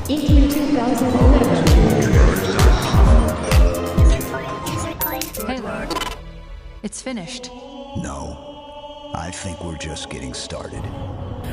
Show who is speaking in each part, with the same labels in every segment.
Speaker 1: In 2011.
Speaker 2: Halo. It's finished.
Speaker 3: No, I think we're just getting started.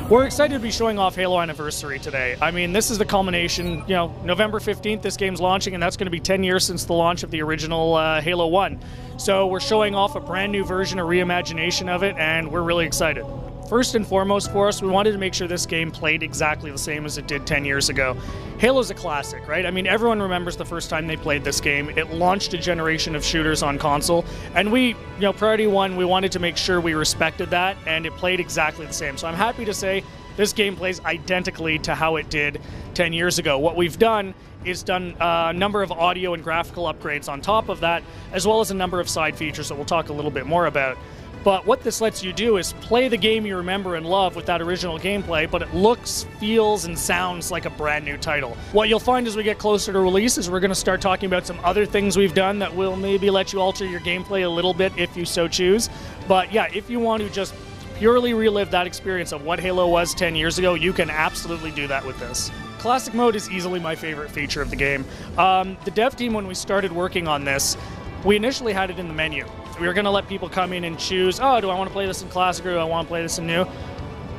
Speaker 4: We're excited to be showing off Halo Anniversary today. I mean, this is the culmination, you know, November 15th, this game's launching, and that's going to be 10 years since the launch of the original Halo 1. So we're showing off a brand new version, a reimagination of it, and we're really excited. First and foremost for us, we wanted to make sure this game played exactly the same as it did 10 years ago. Halo's a classic, right? I mean, everyone remembers the first time they played this game. It launched a generation of shooters on console, and we, you know, priority one, we wanted to make sure we respected that, and it played exactly the same. So I'm happy to say this game plays identically to how it did 10 years ago. What we've done is done a number of audio and graphical upgrades on top of that, as well as a number of side features that we'll talk a little bit more about. But what this lets you do is play the game you remember and love with that original gameplay, but it looks, feels, and sounds like a brand new title. What you'll find as we get closer to release is we're going to start talking about some other things we've done that will maybe let you alter your gameplay a little bit if you so choose. But yeah, if you want to just purely relive that experience of what Halo was 10 years ago, you can absolutely do that with this. Classic mode is easily my favorite feature of the game. The dev team, when we started working on this, we initially had it in the menu. We were going to let people come in and choose, oh, do I want to play this in Classic or do I want to play this in New?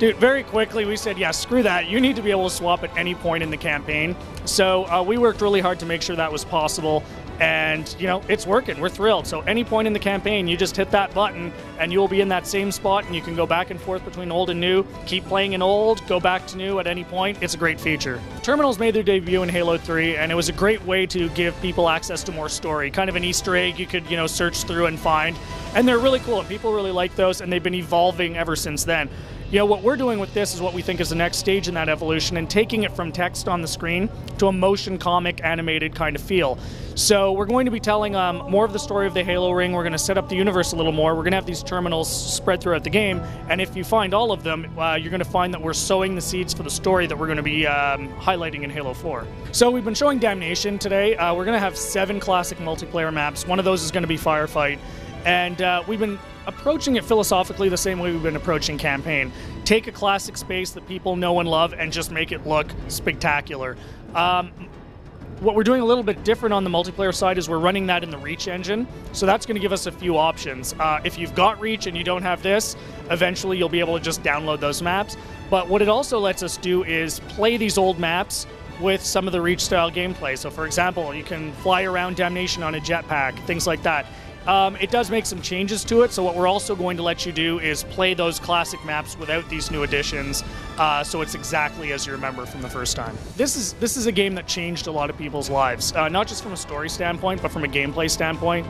Speaker 4: Dude, very quickly we said, yeah, screw that. You need to be able to swap at any point in the campaign. So we worked really hard to make sure that was possible. And, you know, it's working. We're thrilled. So any point in the campaign, you just hit that button and you'll be in that same spot and you can go back and forth between old and new, keep playing in old, go back to new at any point. It's a great feature. Terminals made their debut in Halo 3, and it was a great way to give people access to more story. Kind of an Easter egg you could, you know, search through and find. And they're really cool, and people really like those, and they've been evolving ever since then. You know, what we're doing with this is what we think is the next stage in that evolution, and taking it from text on the screen to a motion comic animated kind of feel. So we're going to be telling more of the story of the Halo ring. We're going to set up the universe a little more. We're going to have these terminals spread throughout the game, and if you find all of them, you're going to find that we're sowing the seeds for the story that we're going to be highlighting in Halo 4. So we've been showing Damnation today. We're going to have 7 classic multiplayer maps. One of those is going to be Firefight. And we've been approaching it philosophically the same way we've been approaching Campaign. Take a classic space that people know and love and just make it look spectacular. What we're doing a little bit different on the multiplayer side is we're running that in the Reach engine. So that's going to give us a few options. If you've got Reach and you don't have this, eventually you'll be able to just download those maps. But what it also lets us do is play these old maps with some of the Reach-style gameplay. So for example, you can fly around Damnation on a jetpack, things like that. It does make some changes to it, so what we're also going to let you do is play those classic maps without these new additions, so it's exactly as you remember from the first time. This is a game that changed a lot of people's lives, not just from a story standpoint, but from a gameplay standpoint.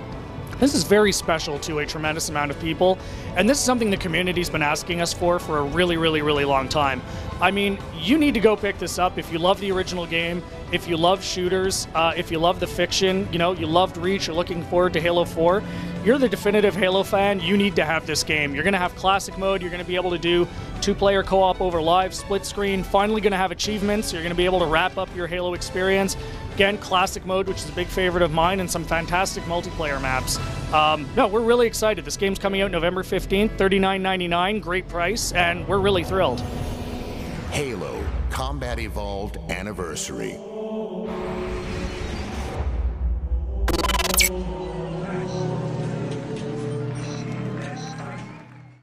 Speaker 4: This is very special to a tremendous amount of people, and this is something the community's been asking us for a really, really, really long time. I mean, you need to go pick this up if you love the original game, if you love shooters, if you love the fiction, you know, you loved Reach, you're looking forward to Halo 4, you're the definitive Halo fan, you need to have this game. You're going to have classic mode, you're going to be able to do 2-player co-op over live, split screen, finally going to have achievements, you're going to be able to wrap up your Halo experience. Again, classic mode, which is a big favorite of mine, and some fantastic multiplayer maps. No, we're really excited. This game's coming out November 15th, $39.99, great price, and we're really thrilled.
Speaker 5: Halo Combat Evolved Anniversary.